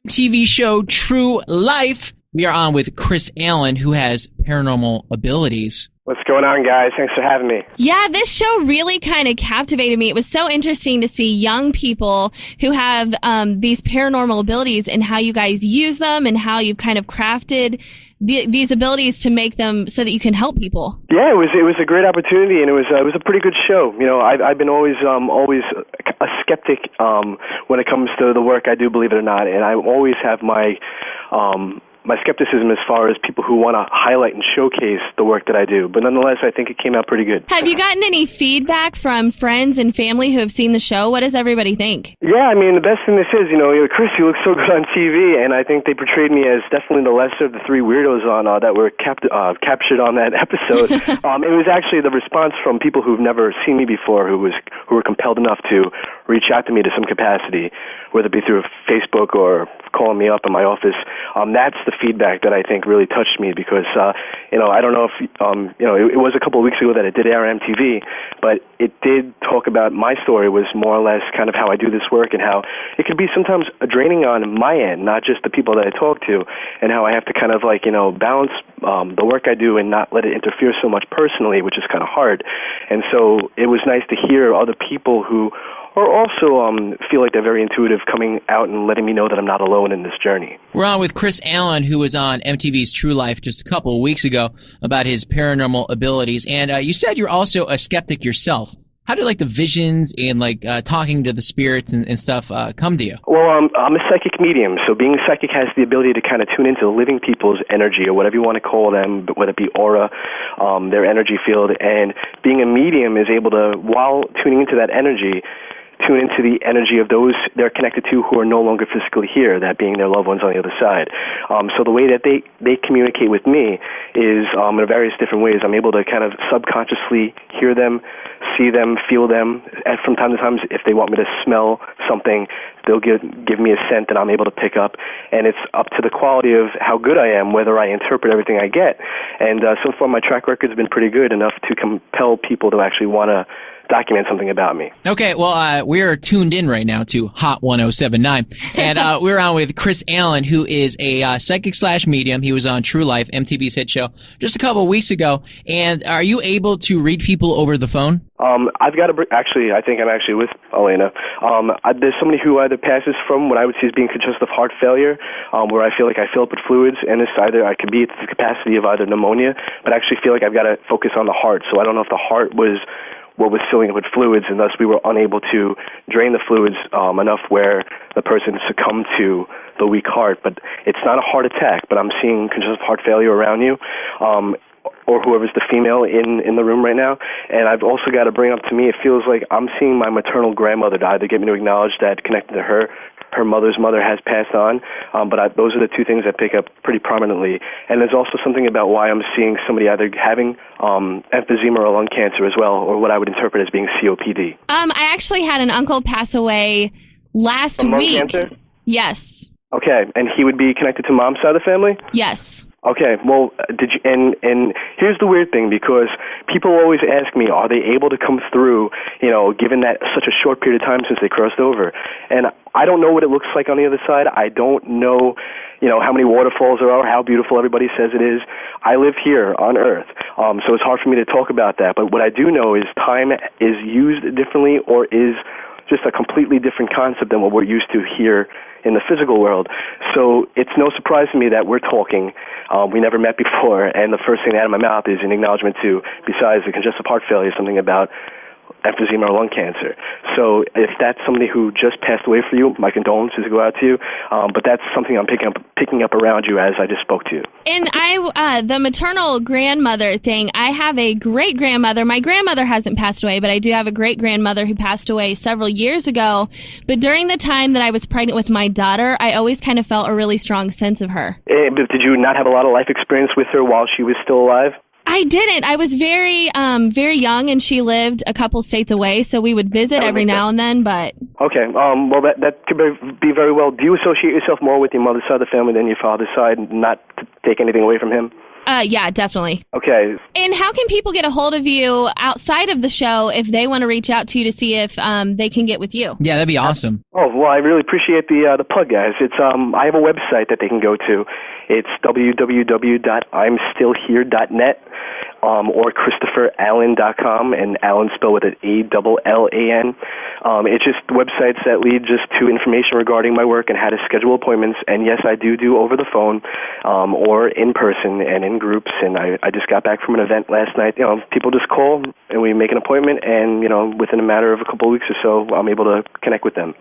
TV show True Life. We are on with Chris Allan, who has paranormal abilities. What's going on, guys? Thanks for having me. Yeah, this show really kind of captivated me. It was so interesting to see young people who have these paranormal abilities and how you guys use them and how you've kind of crafted these abilities to make them so that you can help people. Yeah, it was a great opportunity, and it was a pretty good show. You know, I've been always a skeptic when it comes to the work I do, believe it or not, and I always have my skepticism as far as people who want to highlight and showcase the work that I do. But nonetheless, I think it came out pretty good. Have you gotten any feedback from friends and family who have seen the show? What does everybody think? Yeah, I mean, the best thing this is, Chris, you look so good on TV, and I think they portrayed me as definitely the lesser of the three weirdos on that were captured on that episode. It was actually the response from people who've never seen me before, who were compelled enough to reach out to me to some capacity, whether it be through Facebook or calling me up in my office. That's the feedback that I think really touched me because, I don't know if, it was a couple of weeks ago that it did air on MTV, but it did talk about my story was more or less kind of how I do this work and how it could be sometimes draining on my end, not just the people that I talk to, and how I have to kind of balance the work I do and not let it interfere so much personally, which is kind of hard. And so it was nice to hear other people who or also feel like they're very intuitive coming out and letting me know that I'm not alone in this journey. We're on with Chris Allan, who was on MTV's True Life just a couple of weeks ago about his paranormal abilities. And you said you're also a skeptic yourself. How do the visions and talking to the spirits and stuff come to you? Well, I'm a psychic medium, so being psychic has the ability to kind of tune into living people's energy, or whatever you want to call them, whether it be aura, their energy field. And being a medium is able to, while tuning into that energy, tune into the energy of those they're connected to who are no longer physically here, that being their loved ones on the other side. So the way that they communicate with me is in various different ways. I'm able to kind of subconsciously hear them, see them, feel them. And from time to time, if they want me to smell something, they'll give me a scent that I'm able to pick up. And it's up to the quality of how good I am, whether I interpret everything I get. And so far, my track record's been pretty good, enough to compel people to actually want to document something about me. Okay, well, we're tuned in right now to Hot 1079, and we're on with Chris Allan, who is a psychic/medium. He was on True Life, MTV's hit show, just a couple of weeks ago. And are you able to read people over the phone? I've got I think I'm actually with Elena. There's somebody who either passes from what I would see as being congestive heart failure, where I feel like I fill up with fluids, and it's either I could be at the capacity of either pneumonia, but I actually feel like I've got to focus on the heart. So I don't know if the heart was what was filling it with fluids, and thus we were unable to drain the fluids enough where the person succumbed to the weak heart. But it's not a heart attack, but I'm seeing congestive heart failure around you, or whoever's the female in the room right now. And I've also got to bring up to me, it feels like I'm seeing my maternal grandmother to either get me to acknowledge that connected to her mother's mother has passed on, but those are the two things I pick up pretty prominently. And there's also something about why I'm seeing somebody either having emphysema or lung cancer as well, or what I would interpret as being COPD. I actually had an uncle pass away last From week. Lung cancer? Yes. Okay, and he would be connected to mom's side of the family? Yes. Okay, well, did you? And here's the weird thing, because people always ask me, are they able to come through, given that such a short period of time since they crossed over? And I don't know what it looks like on the other side. I don't know, how many waterfalls there are, how beautiful everybody says it is. I live here on Earth, so it's hard for me to talk about that. But what I do know is time is used differently, or is just a completely different concept than what we're used to here in the physical world. So it's no surprise to me that we're talking. We never met before, and the first thing out of my mouth is an acknowledgement to, besides the congestive heart failure, something about emphysema or lung cancer. So if that's somebody who just passed away for you, my condolences go out to you. But that's something I'm picking up around you as I just spoke to you. And the maternal grandmother thing, I have a great-grandmother. My grandmother hasn't passed away, but I do have a great-grandmother who passed away several years ago. But during the time that I was pregnant with my daughter, I always kind of felt a really strong sense of her. But did you not have a lot of life experience with her while she was still alive? I didn't. I was very young, and she lived a couple states away, so we would visit every now and then, but... Okay, well, that could be very well. Do you associate yourself more with your mother's side of the family than your father's side, not to take anything away from him? Yeah, definitely. Okay. And how can people get a hold of you outside of the show if they want to reach out to you to see if they can get with you? Yeah, that'd be awesome. Oh, well, I really appreciate the plug, guys. It's I have a website that they can go to. It's www.imstillhere.net. Or ChristopherAllan.com, and Allan spelled with an ALLAN. It's just websites that lead just to information regarding my work and how to schedule appointments. And yes, I do over the phone or in person and in groups. And I just got back from an event last night. People just call and we make an appointment, and within a matter of a couple of weeks or so, I'm able to connect with them.